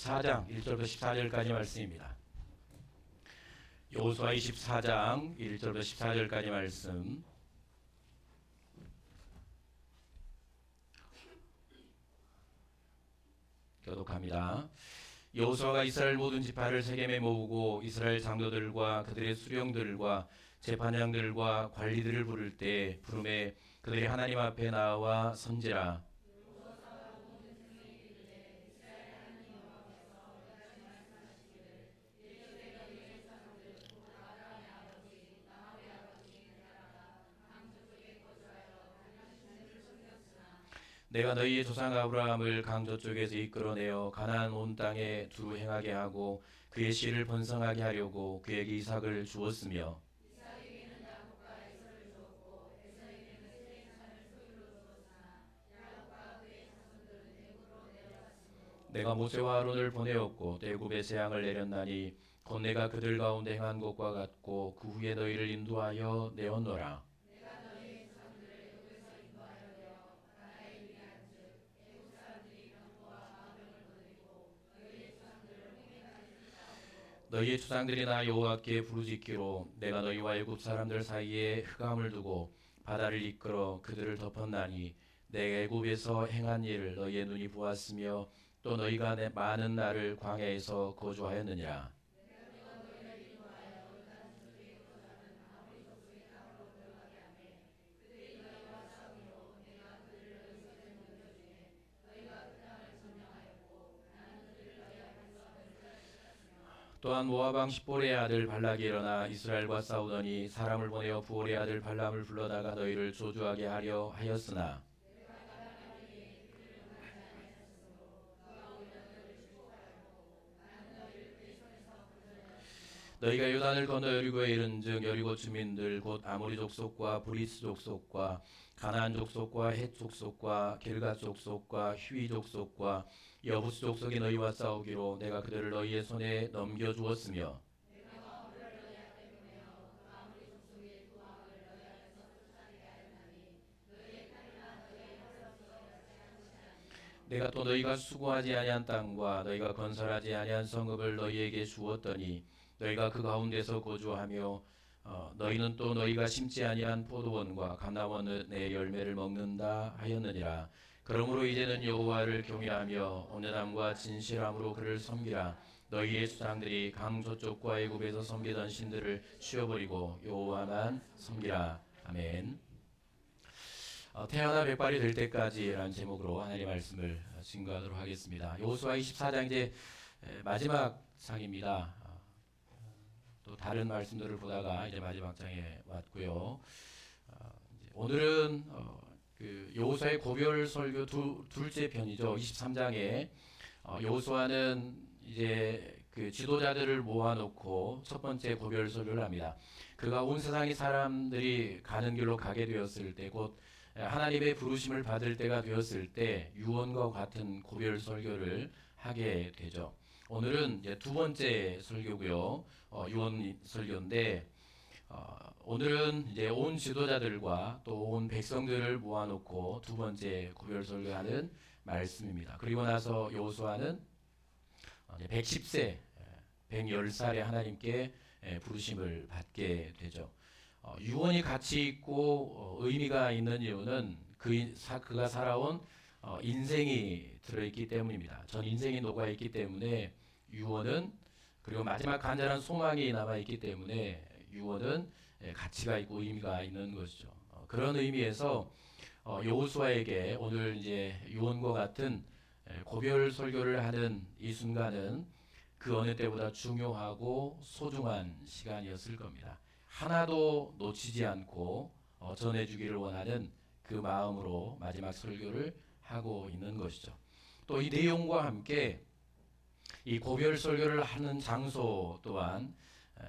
24장 1절부터 14절까지 말씀입니다. 여호수아 24장 1절부터 14절까지 말씀 교독합니다. 여호수아가 이스라엘 모든 지파를 세겜에 모으고 이스라엘 장로들과 그들의 수령들과 재판장들과 관리들을 부를 때 부름에 그들이 하나님 앞에 나와 선지라. 내가 너희의 조상 아브라함을 강저 쪽에서 이끌어내어 가나안 온 땅에 두루 행하게 하고 그의 씨를 번성하게 하려고 그에게 이삭을 주었으며 내가 모세와 아론을 보내었고 대굽에 재앙을 내렸나니 곧 내가 그들 가운데 행한 것과 같고 그 후에 너희를 인도하여 내었노라. 너희의 조상들이 나 여호와께 부르짖기로 내가 너희와 애굽 사람들 사이에 흑암을 두고 바다를 이끌어 그들을 덮었나니 내가 애굽에서 행한 일을 너희의 눈이 보았으며 또 너희가 내 많은 날을 광야에서 거주하였느니라. 또한 모압 왕 십볼의 아들 발락이 일어나 이스라엘과 싸우더니 사람을 보내어 부올의 아들 발람을 불러다가 너희를 조주하게 하려 하였으나 너희가 요단을 건너 여리고에 이른즉 여리고 주민들 곧 아모리 족속과 브리스 족속과 가나안 족속과 헷 족속과 길갓 족속과 휘위 족속과 여부스 족속이 너희와 싸우기로 내가 그들을 너희의 손에 넘겨주었으며 내가 또 너희가 수고하지 아니한 땅과 너희가 건설하지 아니한 성읍을 너희에게 주었더니 너희가 그 가운데서 거주하며 너희는 또 너희가 심지 아니한 포도원과 감람원의 열매를 먹는다 하였느니라. 그러므로 이제는 여호와를 경외하며 온전함과 진실함으로 그를 섬기라. 너희의 수장들이 강서쪽과 애굽에서 섬기던 신들을 치워버리고 여호와만 섬기라. 아멘. 태어나 백발이 될 때까지라는 제목으로 하나님의 말씀을 증거하도록 하겠습니다. 여호수아 24장 이제 마지막 장입니다. 또 다른 말씀들을 보다가 이제 마지막 장에 왔고요. 오늘은 그 여호수아의 고별 설교 둘째 편이죠. 23장에 여호수아는 이제 그 지도자들을 모아놓고 첫 번째 고별 설교를 합니다. 그가 온 세상의 사람들이 가는 길로 가게 되었을 때 곧 하나님의 부르심을 받을 때가 되었을 때 유언과 같은 고별 설교를 하게 되죠. 오늘은 이제 두 번째 설교고요. 유언 설교인데 오늘은 이제 온 지도자들과 또 온 백성들을 모아놓고 두 번째 고별 설교하는 말씀입니다. 그리고 나서 여호수아는 110세, 110살에 하나님께 부르심을 받게 되죠. 유언이 같이 있고 의미가 있는 이유는 그가 살아온 인생이 들어있기 때문입니다. 전 인생이 녹아있기 때문에 유언은 그리고 마지막 간절한 소망이 남아있기 때문에 유언은 가치가 있고 의미가 있는 것이죠. 그런 의미에서 여호수아에게 오늘 이제 유언과 같은 고별 설교를 하는 이 순간은 그 어느 때보다 중요하고 소중한 시간이었을 겁니다. 하나도 놓치지 않고 전해주기를 원하는 그 마음으로 마지막 설교를 하고 있는 것이죠. 또 이 내용과 함께 이 고별 설교를 하는 장소 또한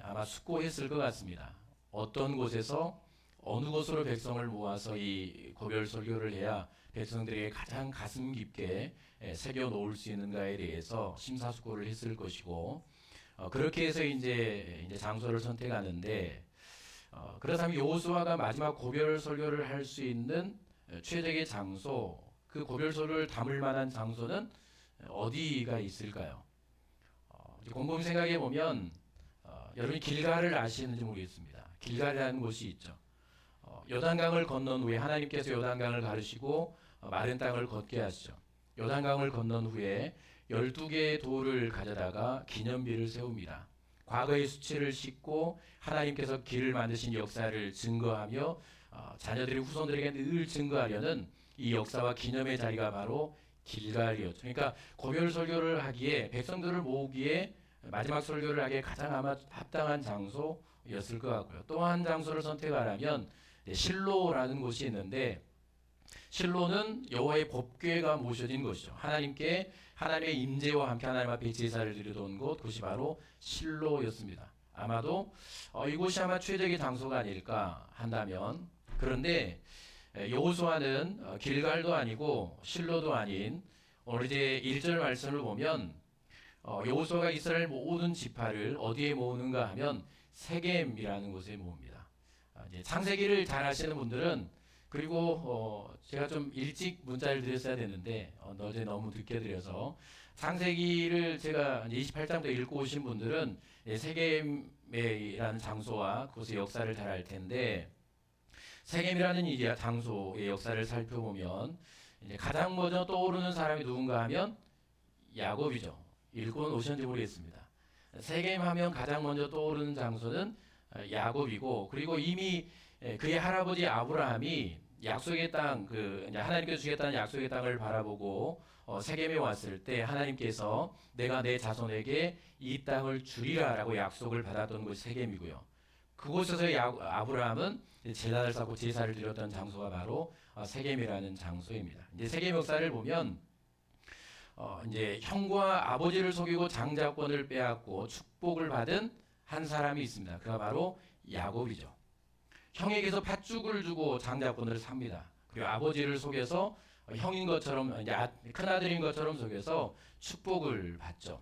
아마 숙고했을 것 같습니다. 어떤 곳에서 어느 곳으로 백성을 모아서 이 고별 설교를 해야 백성들에게 가장 가슴 깊게 새겨 놓을 수 있는가에 대해서 심사숙고를 했을 것이고 그렇게 해서 이제 장소를 선택하는데 그렇다면 여호수아가 마지막 고별 설교를 할 수 있는 최적의 장소, 그 고별 설교를 담을 만한 장소는 어디가 있을까요? 곰곰이 생각해 보면 여러분이 길갈을 아시는지 모르겠습니다. 길갈이라는 곳이 있죠. 요단강을 건넌 후에 하나님께서 요단강을 가르시고 마른 땅을 걷게 하시죠. 요단강을 건넌 후에 12개의 돌을 가져다가 기념비를 세웁니다. 과거의 수치를 씻고 하나님께서 길을 만드신 역사를 증거하며 자녀들의 후손들에게 늘 증거하려는 이 역사와 기념의 자리가 바로 길갈이었죠. 그러니까 고별 설교를 하기에, 백성들을 모으기에, 마지막 설교를 하기에 가장 아마 합당한 장소였을 것 같고요. 또 한 장소를 선택하라면 실로라는 곳이 있는데, 실로는 여호와의 법궤가 모셔진 곳이죠. 하나님의 임재와 함께 하나님 앞에 제사를 드리던 곳, 그것이 바로 실로였습니다. 아마도 이곳이 아마 최적의 장소가 아닐까 한다면, 그런데 여호수아는 길갈도 아니고 실로도 아닌, 오늘 이제 1절 말씀을 보면 여호수아가 이스라엘 모든 지파를 어디에 모으는가 하면 세겜이라는 곳에 모읍니다. 이제 창세기를 잘 아시는 분들은, 그리고 제가 좀 일찍 문자를 드렸어야 되는데 어제 너무 늦게 드려서, 창세기를 제가 28장부터 읽고 오신 분들은 세겜이라는 장소와 그곳의 역사를 잘 알 텐데, 세겜이라는 이 장소의 역사를 살펴보면 이제 가장 먼저 떠오르는 사람이 누군가 하면 야곱이죠. 읽고 오셨는지 모르겠습니다. 세겜 하면 가장 먼저 떠오르는 장소는 야곱이고, 그리고 이미 그의 할아버지 아브라함이 약속의 땅, 하나님께서 주겠다는 약속의 땅을 바라보고 세겜에 왔을 때 하나님께서 내가 내 자손에게 이 땅을 주리라라고 약속을 받았던 곳이 세겜이고요. 그곳에서 아브라함은 제단을 쌓고 제사를 드렸던 장소가 바로 세겜이라는 장소입니다. 이제 세겜 역사를 보면 이제 형과 아버지를 속이고 장자권을 빼앗고 축복을 받은 한 사람이 있습니다. 그가 바로 야곱이죠. 형에게서 팥죽을 주고 장자권을 삽니다. 그리고 아버지를 속여서 형인 것처럼, 이제 큰아들인 것처럼 속여서 축복을 받죠.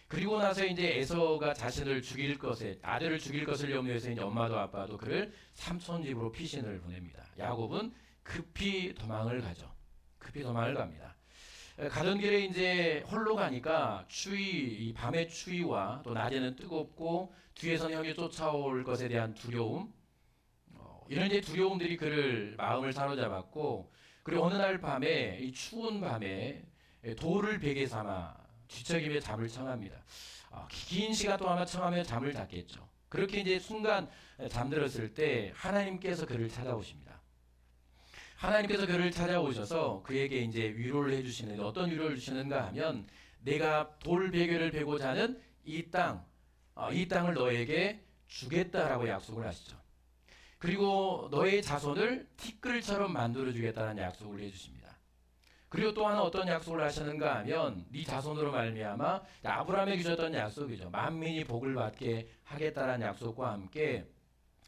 그리고 나서 이제 에서가 자신을 죽일 것에, 아들을 죽일 것을 염려해서 이제 엄마도 아빠도 그를 삼촌 집으로 피신을 보냅니다. 야곱은 급히 도망을 가죠. 급히 도망을 갑니다. 가던 길에 이제 홀로 가니까 이 밤의 추위와 또 낮에는 뜨겁고 뒤에서는 형이 쫓아올 것에 대한 두려움, 이런 이제 두려움들이 그를 마음을 사로잡았고, 그리고 어느 날 밤에, 이 추운 밤에 돌을 베개 삼아 뒤척이며 잠을 청합니다. 긴 시간 동안 청하며 잠을 잤겠죠. 그렇게 이제 순간 잠들었을 때 하나님께서 그를 찾아오십니다. 하나님께서 그를 찾아오셔서 그에게 이제 위로를 해주시는데, 어떤 위로를 주시는가 하면, 내가 돌 베개를 베고 자는 이 땅을 너에게 주겠다라고 약속을 하시죠. 그리고 너의 자손을 티끌처럼 만들어 주겠다는 약속을 해주십니다. 그리고 또 하나 어떤 약속을 하시는가 하면, 네 자손으로 말미암아 아브라함에게 주셨던 약속이죠. 만민이 복을 받게 하겠다라는 약속과 함께,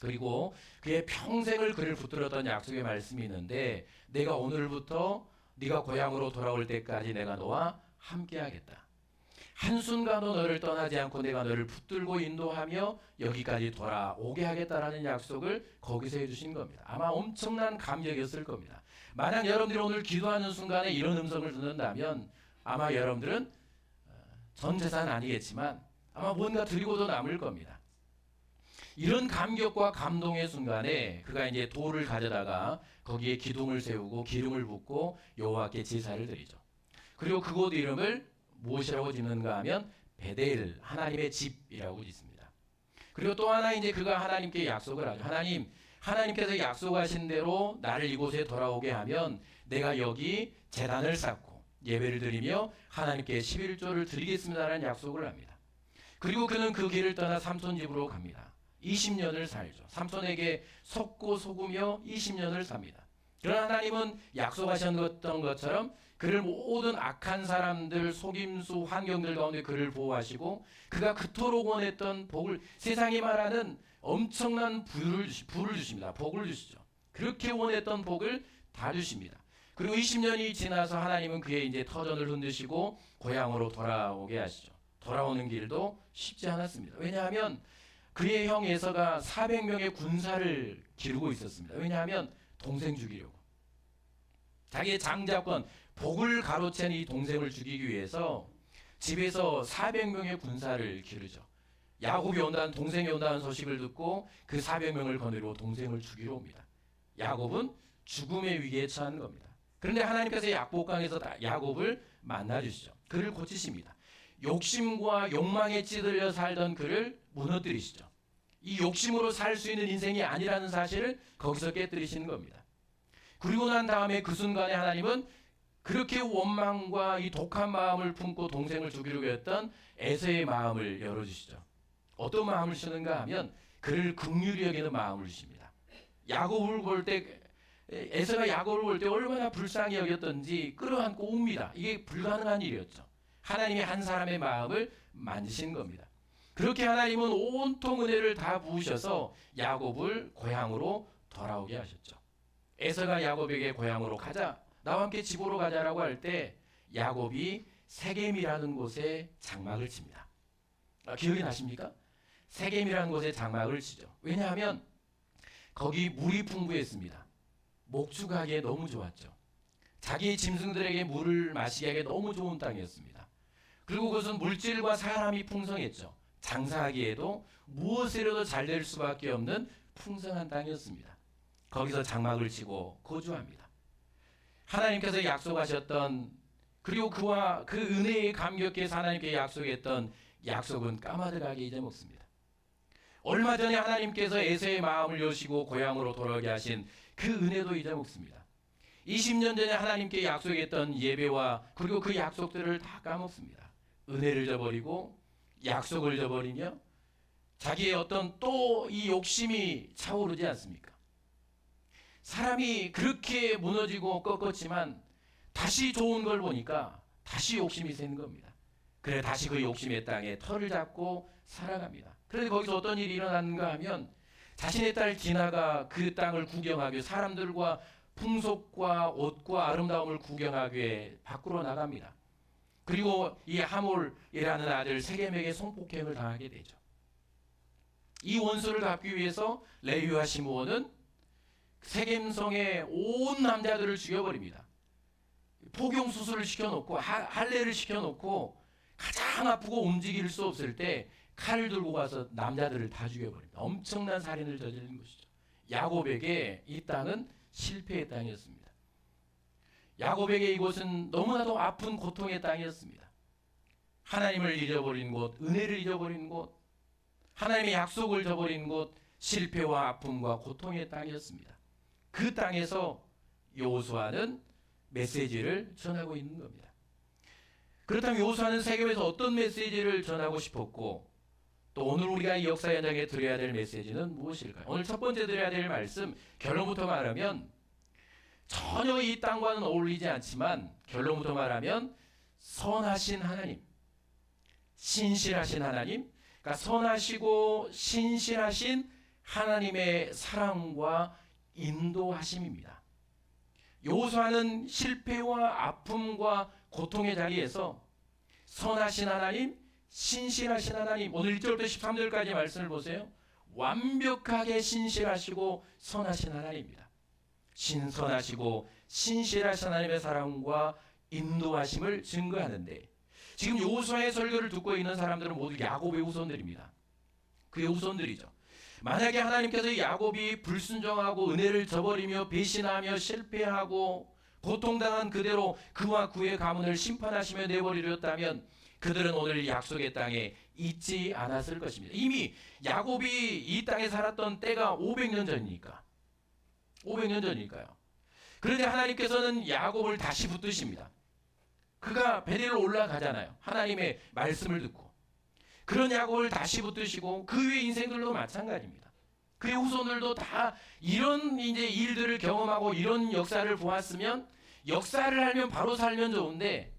그리고 그의 평생을 그를 붙들었던 약속의 말씀이 있는데, 내가 오늘부터 네가 고향으로 돌아올 때까지 내가 너와 함께하겠다. 한순간도 너를 떠나지 않고 내가 너를 붙들고 인도하며 여기까지 돌아오게 하겠다라는 약속을 거기서 해주신 겁니다. 아마 엄청난 감격이었을 겁니다. 만약 여러분들이 오늘 기도하는 순간에 이런 음성을 듣는다면 아마 여러분들은 전 재산 아니겠지만 아마 뭔가 드리고도 남을 겁니다. 이런 감격과 감동의 순간에 그가 이제 돌을 가져다가 거기에 기둥을 세우고 기름을 붓고 여호와께 제사를 드리죠. 그리고 그곳 이름을 무엇이라고 짓는가 하면 베델, 하나님의 집이라고 짓습니다. 그리고 또 하나 이제 그가 하나님께 약속을 하죠. 하나님께서 약속하신 대로 나를 이곳에 돌아오게 하면 내가 여기 제단을 쌓고 예배를 드리며 하나님께 11조를 드리겠습니다라는 약속을 합니다. 그리고 그는 그 길을 떠나 삼손 집으로 갑니다. 20년을 살죠. 삼손에게 속고 속으며 20년을 삽니다. 그러나 하나님은 약속하셨던 것처럼 그를 모든 악한 사람들, 속임수, 환경들 가운데 그를 보호하시고, 그가 그토록 원했던 복을, 세상이 말하는 엄청난 부를 주십니다. 복을 주시죠. 그렇게 원했던 복을 다 주십니다. 그리고 20년이 지나서 하나님은 그의 이제 터전을 흔드시고 고향으로 돌아오게 하시죠. 돌아오는 길도 쉽지 않았습니다. 왜냐하면 그의 형 에서가 400명의 군사를 기르고 있었습니다. 왜냐하면 동생 죽이려고. 자기의 장자권, 복을 가로챈 이 동생을 죽이기 위해서 집에서 400명의 군사를 기르죠. 야곱이 온다는, 동생이 온다는 소식을 듣고 그 400명을 거느리고 동생을 죽이러 옵니다. 야곱은 죽음의 위기에 처한 겁니다. 그런데 하나님께서 약복강에서 야곱을 만나주시죠. 그를 고치십니다. 욕심과 욕망에 찌들려 살던 그를 무너뜨리시죠. 이 욕심으로 살 수 있는 인생이 아니라는 사실을 거기서 깨뜨리시는 겁니다. 그리고 난 다음에 그 순간에 하나님은 그렇게 원망과 이 독한 마음을 품고 동생을 죽이려고 했던 에서의 마음을 열어주시죠. 어떤 마음을 주는가 하면 그를 긍휼히 여기는 마음을 주십니다. 야곱을 볼 때, 에서가 야곱을 볼 때 얼마나 불쌍히 여겼던지 끌어안고 웁니다. 이게 불가능한 일이었죠. 하나님이 한 사람의 마음을 만지신 겁니다. 그렇게 하나님은 온통 은혜를 다 부으셔서 야곱을 고향으로 돌아오게 하셨죠. 에서가 야곱에게 고향으로 가자, 나와 함께 집으로 가자라고 할 때 야곱이 세겜이라는 곳에 장막을 칩니다. 기억이 나십니까? 세겜이라는 곳에 장막을 치죠. 왜냐하면 거기 물이 풍부했습니다. 목축하기에 너무 좋았죠. 자기 짐승들에게 물을 마시게 하기에 너무 좋은 땅이었습니다. 그리고 그것은 물질과 사람이 풍성했죠. 장사하기에도 무엇이라도 잘 될 수밖에 없는 풍성한 땅이었습니다. 거기서 장막을 치고 거주합니다. 하나님께서 약속하셨던, 그리고 그와 그 은혜에 감격해서 하나님께 약속했던 약속은 까마득하게 잊어먹습니다. 얼마 전에 하나님께서 에서의 마음을 여시고 고향으로 돌아오게 하신 그 은혜도 잊어먹습니다. 20년 전에 하나님께 약속했던 예배와 그리고 그 약속들을 다 까먹습니다. 은혜를 저버리고 약속을 저버리며 자기의 어떤 또 이 욕심이 차오르지 않습니까? 사람이 그렇게 무너지고 꺾었지만 다시 좋은 걸 보니까 다시 욕심이 새는 겁니다. 그래 다시 그 욕심의 땅에 터를 잡고 살아갑니다. 그런데 거기서 어떤 일이 일어났는가 하면 자신의 딸 디나가 그 땅을 구경하기, 사람들과 풍속과 옷과 아름다움을 구경하기 위해 밖으로 나갑니다. 그리고 이 하몰이라는 아들 세겜에게 성폭행을 당하게 되죠. 이 원수를 갚기 위해서 레위와 시므온은 세겜성의 온 남자들을 죽여버립니다. 포경 수술을 시켜놓고 할례를 시켜놓고 가장 아프고 움직일 수 없을 때 칼을 들고 가서 남자들을 다 죽여버립니다. 엄청난 살인을 저지른 것이죠. 야곱에게 이 땅은 실패의 땅이었습니다. 야곱에게 이곳은 너무나도 아픈 고통의 땅이었습니다. 하나님을 잃어버린 곳, 은혜를 잃어버린 곳, 하나님의 약속을 저버린 곳, 실패와 아픔과 고통의 땅이었습니다. 그 땅에서 여호수아는 메시지를 전하고 있는 겁니다. 그렇다면 여호수아는 세겜에서 어떤 메시지를 전하고 싶었고, 또 오늘 우리가 이 역사 현장에 드려야 될 메시지는 무엇일까요? 오늘 첫 번째 드려야 될 말씀, 결론부터 말하면 전혀 이 땅과는 어울리지 않지만 결론부터 말하면 선하신 하나님, 신실하신 하나님, 그러니까 선하시고 신실하신 하나님의 사랑과 인도하심입니다. 여호수아는 실패와 아픔과 고통의 자리에서 선하신 하나님, 신실하신 하나님, 오늘 1절부터 13절까지 말씀을 보세요. 완벽하게 신실하시고 선하신 하나님입니다. 신선하시고 신실하신 하나님의 사랑과 인도하심을 증거하는데, 지금 여호수아의 설교를 듣고 있는 사람들은 모두 야곱의 후손들입니다. 그의 후손들이죠. 만약에 하나님께서 야곱이 불순종하고 은혜를 저버리며 배신하며 실패하고 고통당한 그대로 그와 그의 가문을 심판하시며 내버리렸다면 그들은 오늘 약속의 땅에 있지 않았을 것입니다. 이미 야곱이 이 땅에 살았던 때가 500년 전이니까. 500년 전이니까요. 그런데 하나님께서는 야곱을 다시 붙드십니다. 그가 베델로 올라가잖아요. 하나님의 말씀을 듣고. 그런 야곱을 다시 붙드시고 그 외의 인생들도 마찬가지입니다. 그의 후손들도 다 이런 이제 일들을 경험하고 이런 역사를 보았으면, 역사를 알면 바로 살면 좋은데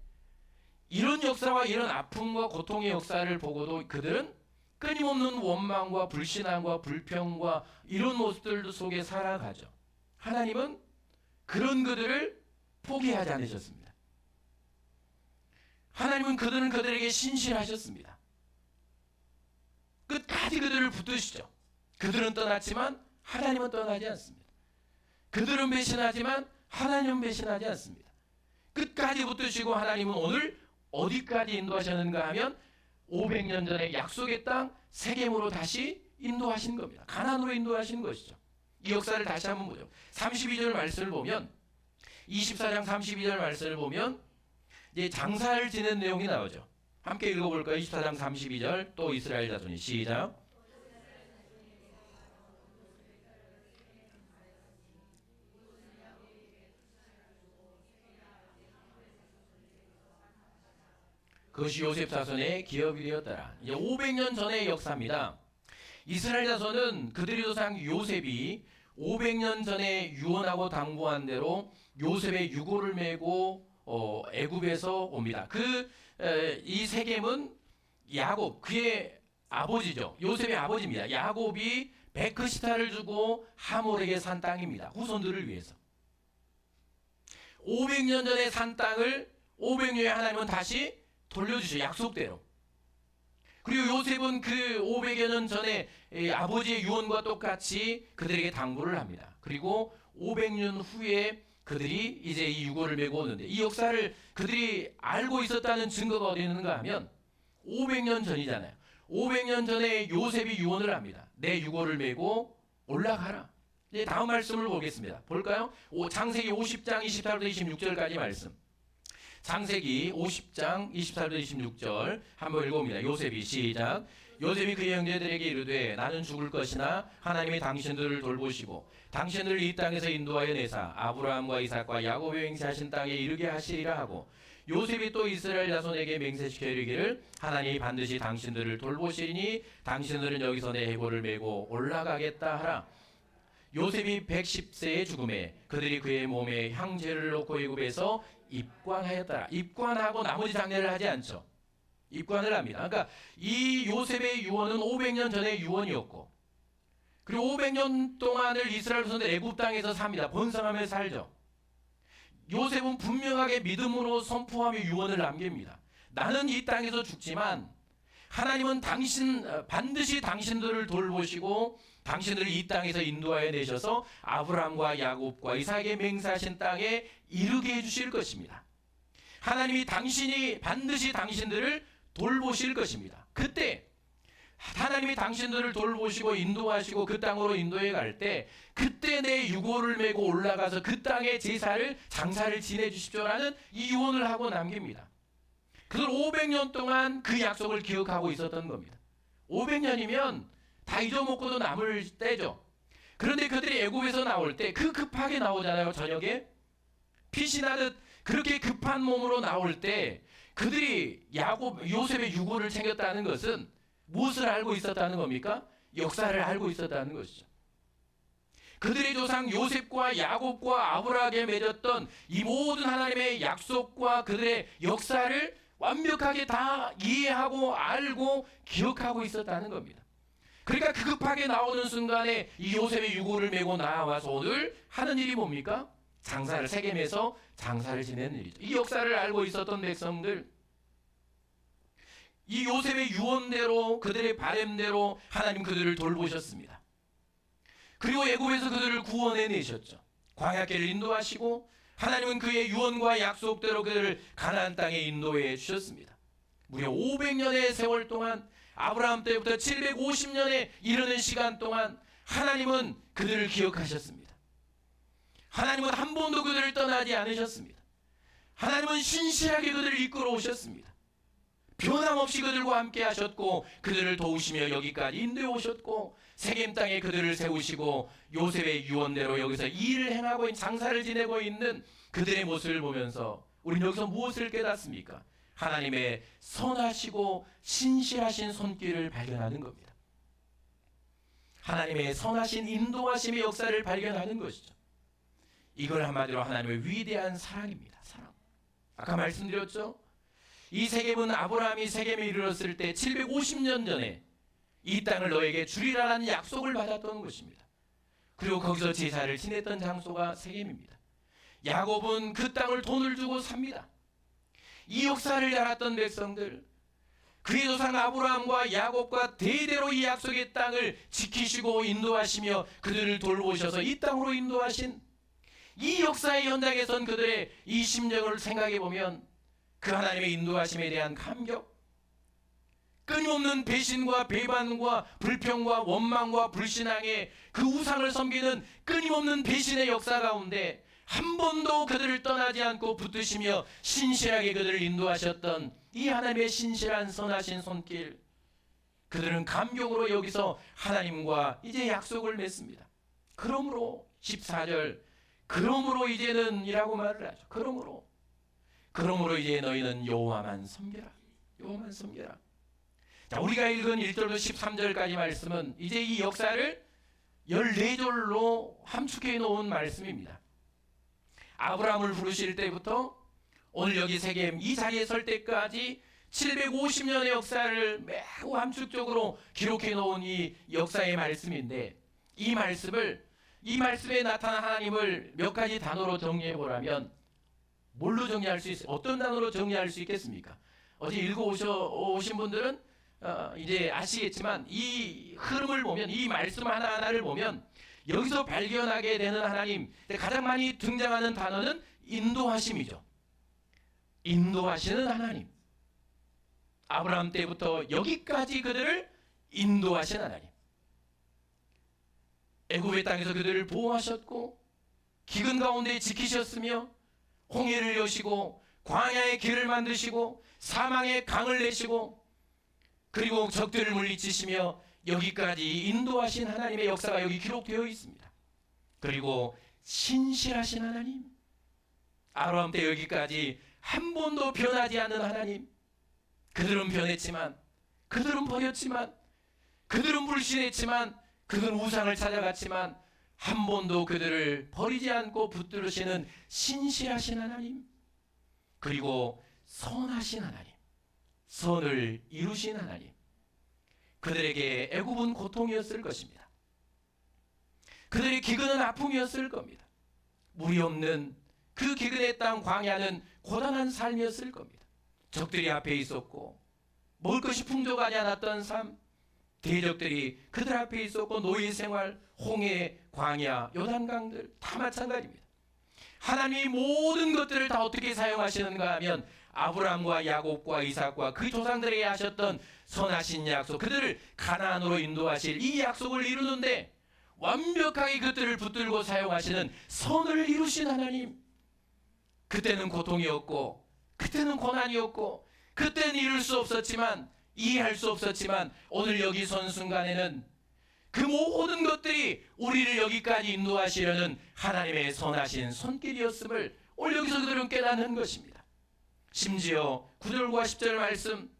이런 역사와 이런 아픔과 고통의 역사를 보고도 그들은 끊임없는 원망과 불신앙과 불평과 이런 모습들 속에 살아가죠. 하나님은 그런 그들을 포기하지 않으셨습니다. 하나님은 그들에게 신실하셨습니다. 끝까지 그들을 붙드시죠. 그들은 떠났지만 하나님은 떠나지 않습니다. 그들은 배신하지만 하나님은 배신하지 않습니다. 끝까지 붙드시고 하나님은 오늘 어디까지 인도하셨는가 하면 500년 전에 약속의 땅 세겜으로 다시 인도하신 겁니다. 가나안으로 인도하신 것이죠. 이 역사를 다시 한번 보죠. 32절 말씀을 보면 24장 32절 말씀을 보면 이제 장사를 지낸 내용이 나오죠. 함께 읽어볼까요? 24장 32절 또 이스라엘 자손이 시작. 그것이 요셉 자손의 기업이 되었더라. 이제 500년 전의 역사입니다. 이스라엘 자손은 그들의 조상 요셉이 500년 전에 유언하고 당부한 대로 요셉의 유고를 메고 애굽에서 옵니다. 이 세겜은 야곱 그의 아버지죠. 요셉의 아버지입니다. 야곱이 베크시타를 주고 하몰에게 산 땅입니다. 후손들을 위해서. 500년 전에 산 땅을 500년에 하나님은 다시 돌려주셔. 약속대로. 그리고 요셉은 그 500여 년 전에 아버지의 유언과 똑같이 그들에게 당부를 합니다. 그리고 500년 후에 그들이 이제 이 유고를 메고 오는데 이 역사를 그들이 알고 있었다는 증거가 어디 있는가 하면 500년 전이잖아요. 500년 전에 요셉이 유언을 합니다. 내 유고를 메고 올라가라. 이제 다음 말씀을 보겠습니다. 볼까요? 창세기 50장 24절부터 26절까지 말씀. 창세기 50장 24절부터 26절 한번 읽어봅니다. 요셉이 시작. 요셉이 그의 형제들에게 이르되 나는 죽을 것이나 하나님이 당신들을 돌보시고 당신들을 이 땅에서 인도하여 내사 아브라함과 이삭과 야곱의 맹세하신 땅에 이르게 하시리라 하고 요셉이 또 이스라엘 자손에게 맹세시켜 이르기를 하나님이 반드시 당신들을 돌보시리니 당신들은 여기서 내 해골을 메고 올라가겠다 하라. 요셉이 110세의 죽음에 그들이 그의 몸에 향제를 놓고 애굽에서 입관하였더라. 입관하고 나머지 장례를 하지 않죠. 입관을 합니다. 그러니까 이 요셉의 유언은 500년 전의 유언이었고 그리고 500년 동안을 이스라엘 백성들 애굽 땅에서 삽니다. 번성하며 살죠. 요셉은 분명하게 믿음으로 선포하며 유언을 남깁니다. 나는 이 땅에서 죽지만 하나님은 반드시 당신들을 돌보시고 당신들을 이 땅에서 인도하여 내셔서 아브라함과 야곱과 이삭에게 맹세하신 땅에 이르게 해주실 것입니다. 하나님이 반드시 당신들을 돌보실 것입니다. 그때 하나님이 당신들을 돌보시고 인도하시고 그 땅으로 인도해 갈 때 그때 내 유고를 메고 올라가서 그 땅의 장사를 지내 주십시오라는 이 유언을 하고 남깁니다. 그들 500년 동안 그 약속을 기억하고 있었던 겁니다. 500년이면 다 잊어먹고도 남을 때죠. 그런데 그들이 애굽에서 나올 때 급하게 나오잖아요. 저녁에 빛이 나듯 그렇게 급한 몸으로 나올 때 그들이 요셉의 유고를 챙겼다는 것은 무엇을 알고 있었다는 겁니까? 역사를 알고 있었다는 것이죠. 그들의 조상 요셉과 야곱과 아브라함에게 맺었던 이 모든 하나님의 약속과 그들의 역사를 완벽하게 다 이해하고 알고 기억하고 있었다는 겁니다. 그러니까 급하게 나오는 순간에 이 요셉의 유고를 메고 나와서 오늘 하는 일이 뭡니까? 세겜에서 장사를 지내는 일이죠. 이 역사를 알고 있었던 백성들, 이 요셉의 유언대로 그들의 바램대로 하나님 그들을 돌보셨습니다. 그리고 애굽에서 그들을 구원해 내셨죠. 광야길을 인도하시고 하나님은 그의 유언과 약속대로 그들을 가나안 땅에 인도해 주셨습니다. 무려 500년의 세월 동안 아브라함 때부터 750년에 이르는 시간 동안 하나님은 그들을 기억하셨습니다. 하나님은 한 번도 그들을 떠나지 않으셨습니다. 하나님은 신실하게 그들을 이끌어 오셨습니다. 변함없이 그들과 함께 하셨고 그들을 도우시며 여기까지 인도해 오셨고 세겜 땅에 그들을 세우시고 요셉의 유언대로 여기서 일을 행하고 장사를 지내고 있는 그들의 모습을 보면서 우리는 여기서 무엇을 깨닫습니까? 하나님의 선하시고 신실하신 손길을 발견하는 겁니다. 하나님의 선하신 인도하심의 역사를 발견하는 것이죠. 이걸 한마디로 하나님의 위대한 사랑입니다. 사랑. 아까 말씀드렸죠? 이 세겜은 아브라함이 세겜에 이르렀을 때 750년 전에 이 땅을 너에게 주리라는 약속을 받았던 것입니다. 그리고 거기서 제사를 지냈던 장소가 세겜입니다. 야곱은 그 땅을 돈을 주고 삽니다. 이 역사를 알았던 백성들, 그의 조상 아브라함과 야곱과 대대로 이 약속의 땅을 지키시고 인도하시며 그들을 돌보셔서 이 땅으로 인도하신 이 역사의 현장에선 그들의 이 심정을 생각해 보면 그 하나님의 인도하심에 대한 감격, 끊임없는 배신과 배반과 불평과 원망과 불신앙의 그 우상을 섬기는 끊임없는 배신의 역사 가운데 한 번도 그들을 떠나지 않고 붙드시며 신실하게 그들을 인도하셨던 이 하나님의 신실한 선하신 손길, 그들은 감격으로 여기서 하나님과 이제 약속을 맺습니다. 그러므로 14절, 그러므로 이제는 이라고 말을 하죠. 그러므로 이제 너희는 여호와만 섬겨라. 여호와만 섬겨라. 자, 우리가 읽은 1절부터 13절까지 말씀은 이제 이 역사를 14절로 함축해 놓은 말씀입니다. 아브라함을 부르실 때부터 오늘 여기 세겜 이 자리에 설 때까지 750년의 역사를 매우 함축적으로 기록해 놓은 이 역사의 말씀인데, 이 말씀에 나타난 하나님을 몇 가지 단어로 정리해 보라면 뭘로 정리할 수 있어요? 어떤 단어로 정리할 수 있겠습니까? 어제 읽어오신 분들은 이제 아시겠지만 이 흐름을 보면, 이 말씀 하나하나를 보면 여기서 발견하게 되는 하나님, 가장 많이 등장하는 단어는 인도하심이죠. 인도하시는 하나님. 아브라함 때부터 여기까지 그들을 인도하신 하나님. 애굽의 땅에서 그들을 보호하셨고 기근 가운데 지키셨으며 홍해를 여시고 광야의 길을 만드시고 사망의 강을 내시고 그리고 적들을 물리치시며 여기까지 인도하신 하나님의 역사가 여기 기록되어 있습니다. 그리고 신실하신 하나님, 아브라함 때 여기까지 한 번도 변하지 않는 하나님. 그들은 변했지만, 그들은 버렸지만, 그들은 불신했지만, 그들은 우상을 찾아갔지만 한 번도 그들을 버리지 않고 붙들으시는 신실하신 하나님, 그리고 선하신 하나님, 선을 이루신 하나님. 그들에게 애굽은 고통이었을 것입니다. 그들의 기근은 아픔이었을 겁니다. 물이 없는 그 기근의 땅 광야는 고단한 삶이었을 겁니다. 적들이 앞에 있었고 먹을 것이 풍족하지 않았던 삶, 대적들이 그들 앞에 있었고 노예 생활, 홍해, 광야, 요단강들 다 마찬가지입니다. 하나님이 모든 것들을 다 어떻게 사용하시는가 하면 아브라함과 야곱과 이삭과 그 조상들에게 하셨던 선하신 약속, 그들을 가나안으로 인도하실 이 약속을 이루는데 완벽하게 그들을 붙들고 사용하시는 선을 이루신 하나님. 그때는 고통이었고, 그때는 고난이었고, 그때는 이룰 수 없었지만, 이해할 수 없었지만 오늘 여기 선 순간에는 그 모든 것들이 우리를 여기까지 인도하시려는 하나님의 선하신 손길이었음을 오늘 여기서 그들은 깨닫는 것입니다. 심지어 9절과 10절 말씀,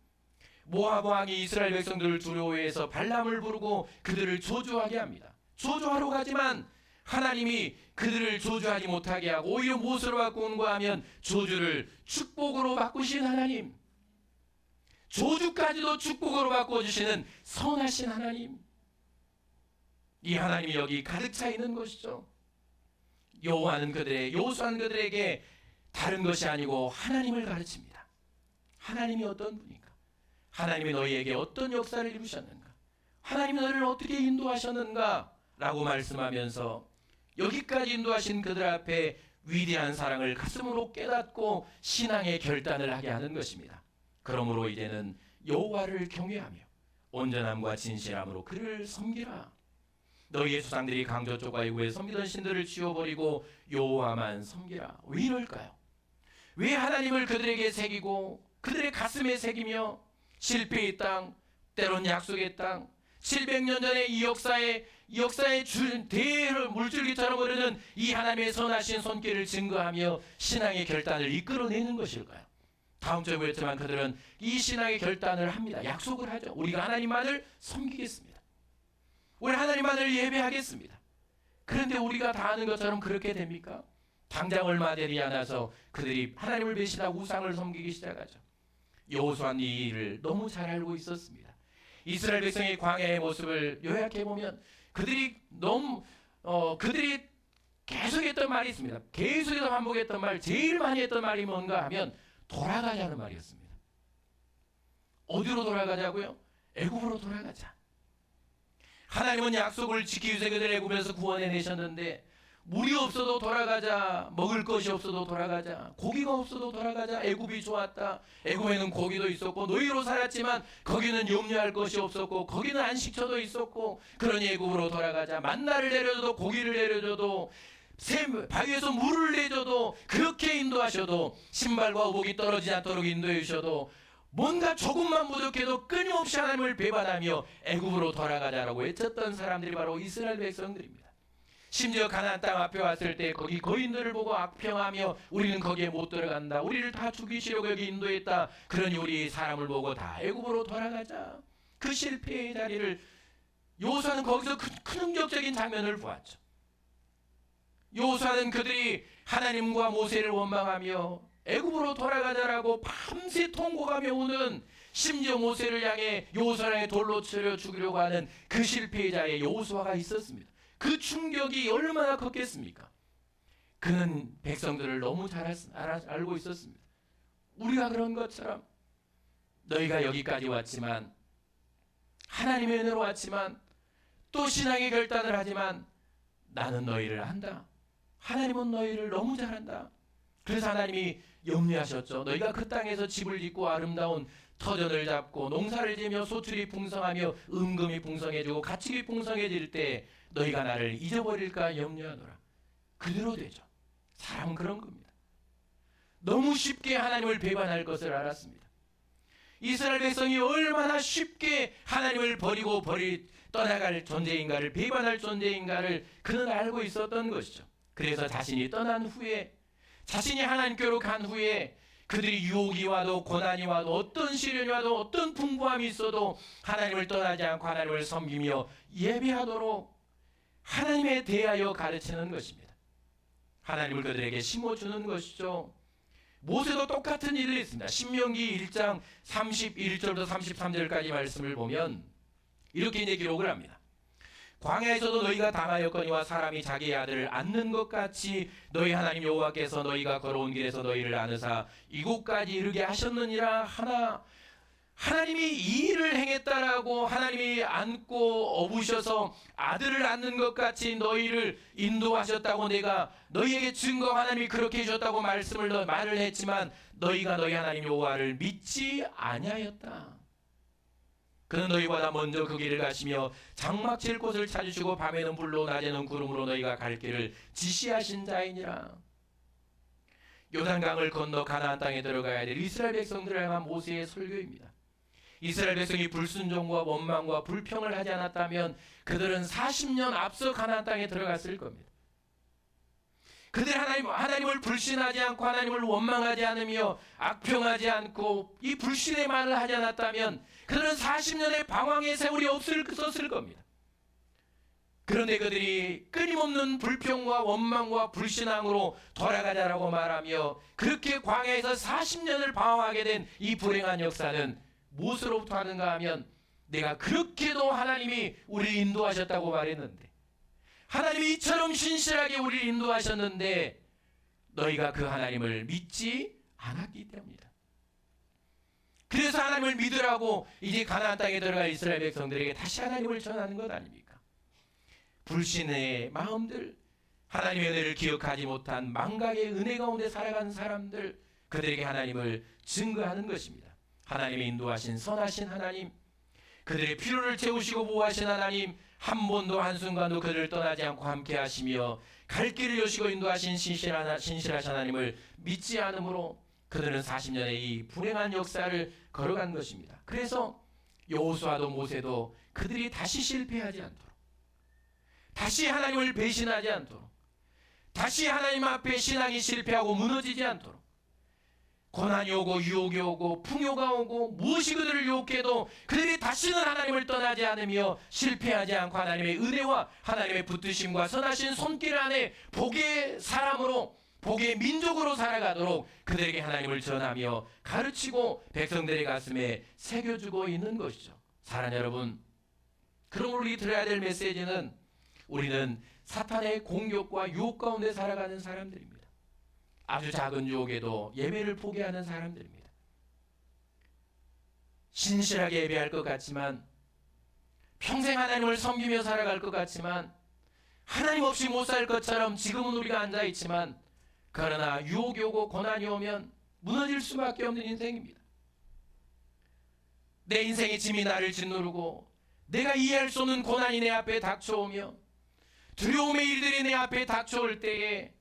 모압 왕이 이스라엘 백성들을 두려워해서 발람을 부르고 그들을 저주하게 합니다. 저주하러 가지만 하나님이 그들을 저주하지 못하게 하고 오히려 무엇으로 바꾸는가 하면 저주를 축복으로 바꾸신 하나님, 저주까지도 축복으로 바꿔주시는 선하신 하나님, 이 하나님이 여기 가득 차 있는 것이죠. 여호수아는 그들에게 다른 것이 아니고 하나님을 가르칩니다. 하나님이 어떤 분인가? 하나님이 너희에게 어떤 역사를 이루셨는가? 하나님이 너희를 어떻게 인도하셨는가? 라고 말씀하면서 여기까지 인도하신 그들 앞에 위대한 사랑을 가슴으로 깨닫고 신앙의 결단을 하게 하는 것입니다. 그러므로 이제는 여호와를 경외하며 온전함과 진실함으로 그를 섬기라. 너희의 조상들이 강저 쪽과 이후에 섬기던 신들을 지워버리고 여호와만 섬기라. 왜 이럴까요? 왜 하나님을 그들에게 새기고 그들의 가슴에 새기며 실패의 땅, 때론 약속의 땅, 700년 전의 이 역사의 대를 물줄기처럼 흐르는 이 하나님의 선하신 손길을 증거하며 신앙의 결단을 이끌어내는 것일까요? 다음 주에 보였지만 그들은 이 신앙의 결단을 합니다. 약속을 하죠. 우리가 하나님만을 섬기겠습니다. 우리 하나님만을 예배하겠습니다. 그런데 우리가 다 아는 것처럼 그렇게 됩니까? 당장 얼마 되지 않아서 그들이 하나님을 배신하고 우상을 섬기기 시작하죠. 여호수아는 이 일을 너무 잘 알고 있었습니다. 이스라엘 백성의 광야의 모습을 요약해 보면 그들이 계속했던 말이 있습니다. 계속해서 반복했던 말, 제일 많이 했던 말이 뭔가 하면 돌아가자는 말이었습니다. 어디로 돌아가자고요? 애굽으로 돌아가자. 하나님은 약속을 지키기 위해서 그들을 애굽에서 구원해 내셨는데 물이 없어도 돌아가자, 먹을 것이 없어도 돌아가자, 고기가 없어도 돌아가자, 애굽이 좋았다, 애굽에는 고기도 있었고 노예로 살았지만 거기는 염려할 것이 없었고 거기는 안식처도 있었고, 그러니 애굽으로 돌아가자, 만나를 내려줘도 고기를 내려줘도 바위에서 물을 내줘도, 그렇게 인도하셔도, 신발과 의복이 떨어지지 않도록 인도해 주셔도, 뭔가 조금만 부족해도 끊임없이 하나님을 배반하며 애굽으로 돌아가자라고 외쳤던 사람들이 바로 이스라엘 백성들입니다. 심지어 가나안 땅 앞에 왔을 때 거기 거인들을 보고 악평하며 우리는 거기에 못 들어간다, 우리를 다 죽이시려고 여기 인도했다, 그러니 우리 사람을 보고 다 애굽으로 돌아가자. 그 실패의 자리를 여호수아는 거기서 큰 충격적인 장면을 보았죠. 여호수아는 그들이 하나님과 모세를 원망하며 애굽으로 돌아가자라고 밤새 통곡하며 우는, 심지어 모세를 향해 여호수아를 향해 돌로 치려 죽이려고 하는 그 실패의 자리에 여호수아가 있었습니다. 그 충격이 얼마나 컸겠습니까? 그는 백성들을 너무 잘 알고 있었습니다. 우리가 그런 것처럼 너희가 여기까지 왔지만, 하나님의 은혜로 왔지만, 또 신앙의 결단을 하지만 나는 너희를 안다. 하나님은 너희를 너무 잘한다. 그래서 하나님이 염려하셨죠. 너희가 그 땅에서 집을 짓고 아름다운 터전을 잡고 농사를 지며 소출이 풍성하며 은금이 풍성해지고 가축이 풍성해질 때 너희가 나를 잊어버릴까 염려하노라. 그대로 되죠. 사람은 그런 겁니다. 너무 쉽게 하나님을 배반할 것을 알았습니다. 이스라엘 백성이 얼마나 쉽게 하나님을 버리고 떠나갈 존재인가를, 배반할 존재인가를 그는 알고 있었던 것이죠. 그래서 자신이 떠난 후에, 자신이 하나님께로 간 후에 그들이 유혹이 와도 고난이 와도 어떤 시련이 와도 어떤 풍부함이 있어도 하나님을 떠나지 않고 하나님을 섬기며 예배하도록 하나님에 대하여 가르치는 것입니다. 하나님을 그들에게 심어주는 것이죠. 모세도 똑같은 일이 있습니다. 신명기 1장 31절부터 33절까지 말씀을 보면 이렇게 이제 기록을 합니다. 광야에서도 너희가 당하였거니와 사람이 자기의 아들을 안는 것 같이 너희 하나님 여호와께서 너희가 걸어온 길에서 너희를 안으사 이곳까지 이르게 하셨느니라 하나, 하나님이 이 일을 행했다라고 하나님이 안고 업으셔서 아들을 안는 것 같이 너희를 인도하셨다고 내가 너희에게 증거, 하나님이 그렇게 해주셨다고 말을 했지만 너희가 너희 하나님 여호와를 믿지 아니하였다. 그는 너희보다 먼저 그 길을 가시며 장막 칠 곳을 찾으시고 밤에는 불로 낮에는 구름으로 너희가 갈 길을 지시하신 자이니라. 요단강을 건너 가나안 땅에 들어가야 될 이스라엘 백성들을 향한 모세의 설교입니다. 이스라엘 백성이 불순종과 원망과 불평을 하지 않았다면 그들은 40년 앞서 가나안 땅에 들어갔을 겁니다. 그들이 하나님을 불신하지 않고 하나님을 원망하지 않으며 악평하지 않고 이 불신의 말을 하지 않았다면 그들은 40년의 방황의 세월이 없었을 겁니다. 그런데 그들이 끊임없는 불평과 원망과 불신앙으로 돌아가자라고 말하며 그렇게 광야에서 40년을 방황하게 된 이 불행한 역사는 무엇으로부터 하는가 하면, 내가 그렇게도 하나님이 우리를 인도하셨다고 말했는데, 하나님이 이처럼 신실하게 우리를 인도하셨는데 너희가 그 하나님을 믿지 않았기 때문이다. 그래서 하나님을 믿으라고 이제 가나안 땅에 들어갈 이스라엘 백성들에게 다시 하나님을 전하는 것 아닙니까? 불신의 마음들, 하나님의 은혜를 기억하지 못한 망각의 은혜 가운데 살아가는 사람들, 그들에게 하나님을 증거하는 것입니다. 하나님의 인도하신 선하신 하나님, 그들의 필요를 채우시고 보호하신 하나님, 한 번도 한순간도 그들을 떠나지 않고 함께 하시며 갈 길을 여시고 인도하신 신실하신 하나님을 믿지 않으므로 그들은 40년의 이 불행한 역사를 걸어간 것입니다. 그래서 여호수아도 모세도 그들이 다시 실패하지 않도록, 다시 하나님을 배신하지 않도록, 다시 하나님 앞에 신앙이 실패하고 무너지지 않도록, 고난이 오고 유혹이 오고 풍요가 오고 무엇이 그들을 유혹해도 그들이 다시는 하나님을 떠나지 않으며 실패하지 않고 하나님의 은혜와 하나님의 붙드심과 선하신 손길 안에 복의 사람으로, 복의 민족으로 살아가도록 그들에게 하나님을 전하며 가르치고 백성들의 가슴에 새겨주고 있는 것이죠. 사랑하는 여러분, 그럼 우리 들어야 될 메시지는, 우리는 사탄의 공격과 유혹 가운데 살아가는 사람들입니다. 아주 작은 유혹에도 예배를 포기하는 사람들입니다. 신실하게 예배할 것 같지만, 평생 하나님을 섬기며 살아갈 것 같지만, 하나님 없이 못 살 것처럼 지금은 우리가 앉아있지만, 그러나 유혹이 오고 고난이 오면 무너질 수밖에 없는 인생입니다. 내 인생의 짐이 나를 짓누르고 내가 이해할 수 없는 고난이 내 앞에 닥쳐오며 두려움의 일들이 내 앞에 닥쳐올 때에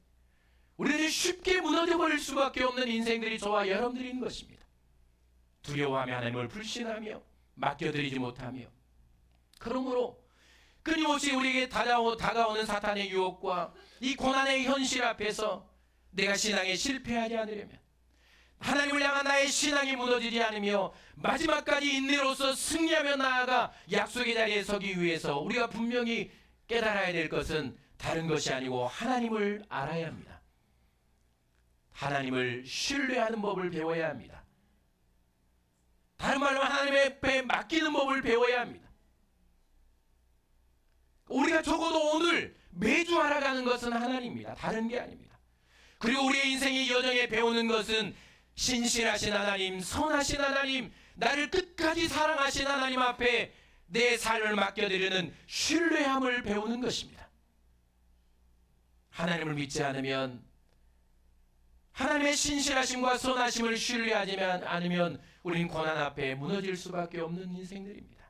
우리는 쉽게 무너져 버릴 수밖에 없는 인생들이 저와 여러분들인 것입니다. 두려워하며 하나님을 불신하며 맡겨드리지 못하며, 그러므로 끊임없이 우리에게 다가오는 사탄의 유혹과 이 고난의 현실 앞에서 내가 신앙에 실패하지 않으려면, 하나님을 향한 나의 신앙이 무너지지 않으며 마지막까지 인내로서 승리하며 나아가 약속의 자리에 서기 위해서 우리가 분명히 깨달아야 될 것은 다른 것이 아니고 하나님을 알아야 합니다. 하나님을 신뢰하는 법을 배워야 합니다. 다른 말로 하나님의 앞에 맡기는 법을 배워야 합니다. 우리가 적어도 오늘 매주 알아가는 것은 하나님입니다. 다른 게 아닙니다. 그리고 우리의 인생의 여정에 배우는 것은 신실하신 하나님, 선하신 하나님, 나를 끝까지 사랑하신 하나님 앞에 내 삶을 맡겨드리는 신뢰함을 배우는 것입니다. 하나님을 믿지 않으면, 하나님의 신실하심과 선하심을 신뢰하지 않으면 우리는 고난 앞에 무너질 수밖에 없는 인생들입니다.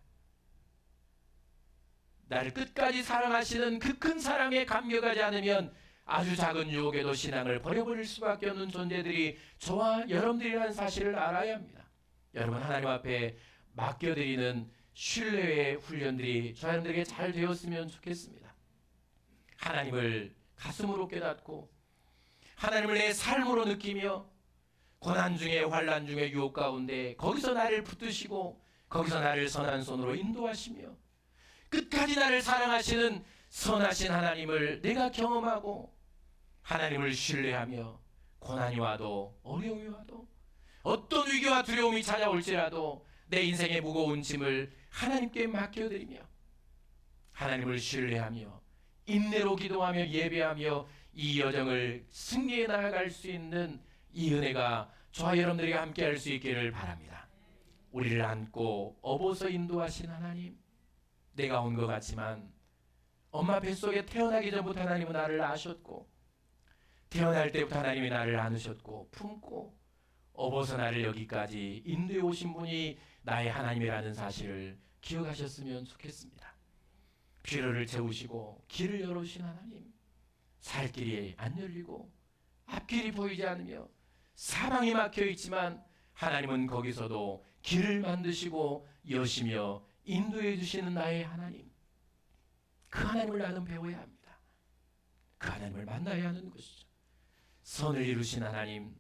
나를 끝까지 사랑하시는 그 큰 사랑에 감격하지 않으면 아주 작은 유혹에도 신앙을 버려버릴 수밖에 없는 존재들이 저와 여러분들이라는 사실을 알아야 합니다. 여러분, 하나님 앞에 맡겨드리는 신뢰의 훈련들이 저 여러분들에게 잘 되었으면 좋겠습니다. 하나님을 가슴으로 깨닫고 하나님을 내 삶으로 느끼며 고난 중에, 환난 중에, 유혹 가운데 거기서 나를 붙드시고 거기서 나를 선한 손으로 인도하시며 끝까지 나를 사랑하시는 선하신 하나님을 내가 경험하고 하나님을 신뢰하며 고난이 와도 어려움이 와도 어떤 위기와 두려움이 찾아올지라도 내 인생의 무거운 짐을 하나님께 맡겨드리며 하나님을 신뢰하며 인내로 기도하며 예배하며 이 여정을 승리해 나아갈 수 있는 이 은혜가 저와 여러분들이 함께 할 수 있기를 바랍니다. 우리를 안고 업어서 인도하신 하나님, 내가 온 것 같지만 엄마 뱃속에 태어나기 전부터 하나님은 나를 아셨고 태어날 때부터 하나님이 나를 안으셨고 품고 업어서 나를 여기까지 인도해 오신 분이 나의 하나님이라는 사실을 기억하셨으면 좋겠습니다. 피로를 채우시고 길을 열어주신 하나님, 살 길이 안 열리고 앞길이 보이지 않으며 사방이 막혀 있지만 하나님은 거기서도 길을 만드시고 여시며 인도해 주시는 나의 하나님, 그 하나님을 나는 배워야 합니다. 그 하나님을 만나야 하는 것이죠. 선을 이루신 하나님,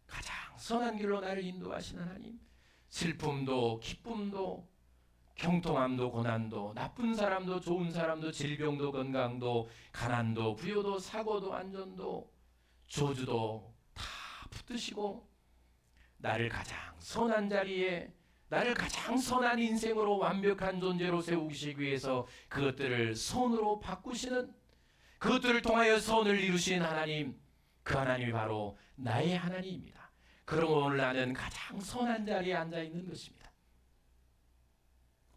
가장 선한 길로 나를 인도하신 하나님, 슬픔도 기쁨도 경통함도 고난도 나쁜 사람도 좋은 사람도 질병도 건강도 가난도 부요도 사고도 안전도 저주도 다 붙드시고 나를 가장 선한 자리에, 나를 가장 선한 인생으로 완벽한 존재로 세우시기 위해서 그것들을 선으로 바꾸시는, 그것들을 통하여 선을 이루신 하나님, 그 하나님이 바로 나의 하나님입니다. 그러므로 오늘 나는 가장 선한 자리에 앉아 있는 것입니다.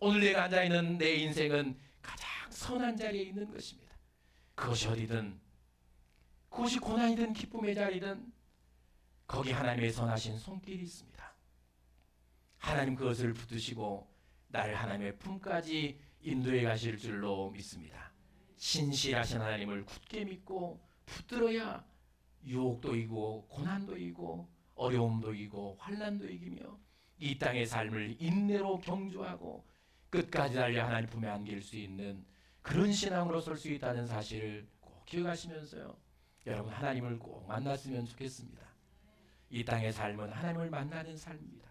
오늘 내가 앉아 있는 내 인생은 가장 선한 자리에 있는 것입니다. 그것이 어디든, 그것이 고난이든 기쁨의 자리든 거기 하나님의 선하신 손길이 있습니다. 하나님 그것을 붙드시고 나를 하나님의 품까지 인도해 가실 줄로 믿습니다. 신실하신 하나님을 굳게 믿고 붙들어야 유혹도 이기고 고난도 이기고 어려움도 이기고 환난도 이기며 이 땅의 삶을 인내로 경주하고 끝까지 달려 하나님 품에 안길 수 있는 그런 신앙으로 설 수 있다는 사실을 꼭 기억하시면서요, 여러분 하나님을 꼭 만났으면 좋겠습니다. 이 땅의 삶은 하나님을 만나는 삶입니다.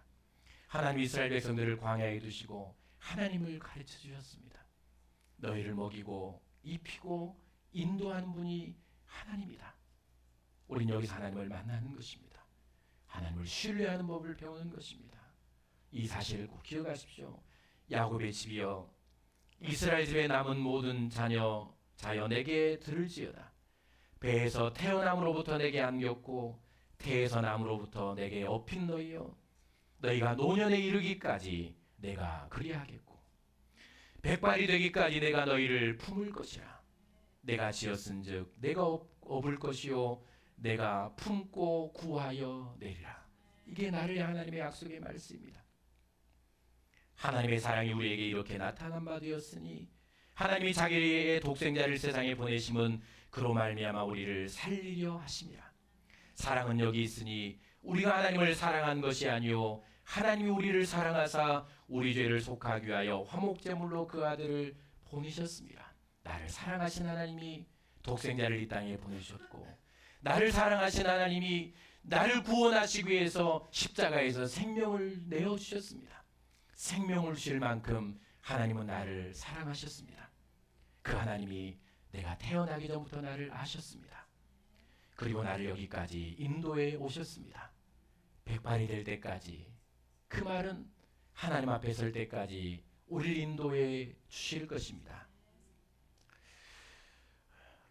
하나님 이스라엘 백성들을 광야에 두시고 하나님을 가르쳐 주셨습니다. 너희를 먹이고 입히고 인도하는 분이 하나님이다. 우리는 여기서 하나님을 만나는 것입니다. 하나님을 신뢰하는 법을 배우는 것입니다. 이 사실을 꼭 기억하십시오. 야곱의 집이여, 이스라엘 집에 남은 모든 자여 내게 들을지어다. 배에서 태어남으로부터 내게 안겼고 태에서 남으로부터 내게 업힌 너희여, 너희가 노년에 이르기까지 내가 그리하겠고 백발이 되기까지 내가 너희를 품을 것이라. 내가 지었은즉 내가 업을 것이요 내가 품고 구하여 내리라. 이게 나를 향한 하나님의 약속의 말씀입니다. 하나님의 사랑이 우리에게 이렇게 나타난 바 되었으니 하나님이 자기의 독생자를 세상에 보내심은 그로 말미암아 우리를 살리려 하심이라. 사랑은 여기 있으니 우리가 하나님을 사랑한 것이 아니요 하나님이 우리를 사랑하사 우리 죄를 속하기 위하여 화목제물로 그 아들을 보내셨습니다. 나를 사랑하신 하나님이 독생자를 이 땅에 보내셨고, 나를 사랑하신 하나님이 나를 구원하시기 위해서 십자가에서 생명을 내어주셨습니다. 생명을 주실 만큼 하나님은 나를 사랑하셨습니다. 그 하나님이 내가 태어나기 전부터 나를 아셨습니다. 그리고 나를 여기까지 인도해 오셨습니다. 백발이 될 때까지, 그 말은 하나님 앞에 설 때까지 우리를 인도해 주실 것입니다.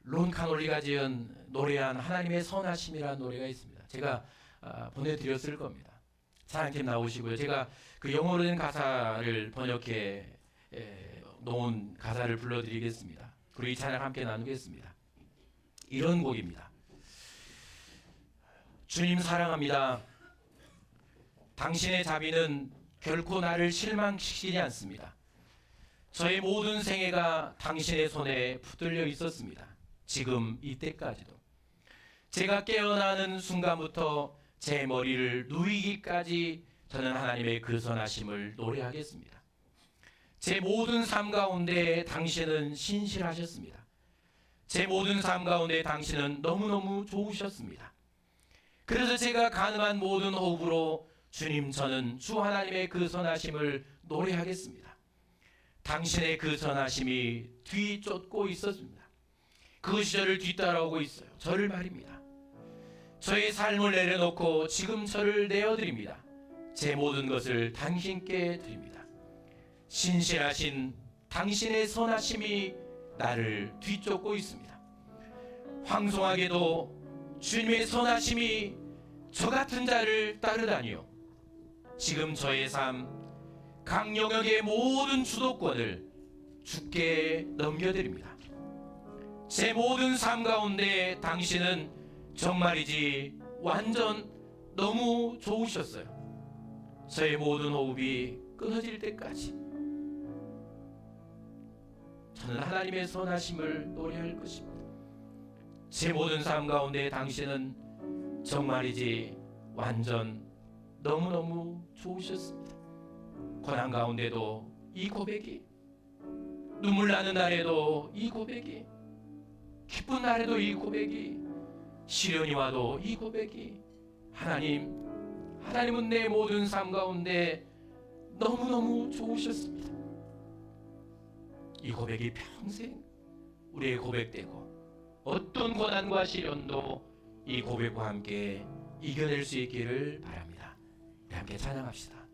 론 카놀리가 지은 노래한 하나님의 선하심이라는 노래가 있습니다. 제가 보내드렸을 겁니다. 사랑팀 나오시고요. 제가 그 영어로 된 가사를 번역해 놓은 가사를 불러드리겠습니다. 그리고 이 찬양 함께 나누겠습니다. 이런 곡입니다. 주님 사랑합니다. 당신의 자비는 결코 나를 실망시키지 않습니다. 저의 모든 생애가 당신의 손에 붙들려 있었습니다. 지금 이때까지도. 제가 깨어나는 순간부터 제 머리를 누이기까지 저는 하나님의 그 선하심을 노래하겠습니다. 제 모든 삶 가운데 당신은 신실하셨습니다. 제 모든 삶 가운데 당신은 너무너무 좋으셨습니다. 그래서 제가 가능한 모든 호흡으로 주님, 저는 주 하나님의 그 선하심을 노래하겠습니다. 당신의 그 선하심이 뒤쫓고 있었습니다. 그것이 저를 뒤따라오고 있어요. 저를 말입니다. 저의 삶을 내려놓고 지금 저를 내어드립니다. 제 모든 것을 당신께 드립니다. 신실하신 당신의 선하심이 나를 뒤쫓고 있습니다. 황송하게도 주님의 선하심이 저 같은 자를 따르다니요. 지금 저의 삶, 각 영역의 모든 주도권을 주께 넘겨드립니다. 제 모든 삶 가운데 당신은 정말이지 완전 너무 좋으셨어요. 저의 모든 호흡이 끊어질 때까지 저는 하나님의 선하심을 노래할 것입니다. 제 모든 삶 가운데 당신은 정말이지 완전 너무너무 좋으셨습니다. 고난 가운데도 이 고백이, 눈물 나는 날에도 이 고백이, 기쁜 날에도 이 고백이, 시련이 와도 이 고백이, 하나님은 내 모든 삶 가운데 너무너무 좋으셨습니다. 이 고백이 평생 우리의 고백되고 어떤 고난과 시련도 이 고백과 함께 이겨낼 수 있기를 바랍니다. 함께 찬양합시다.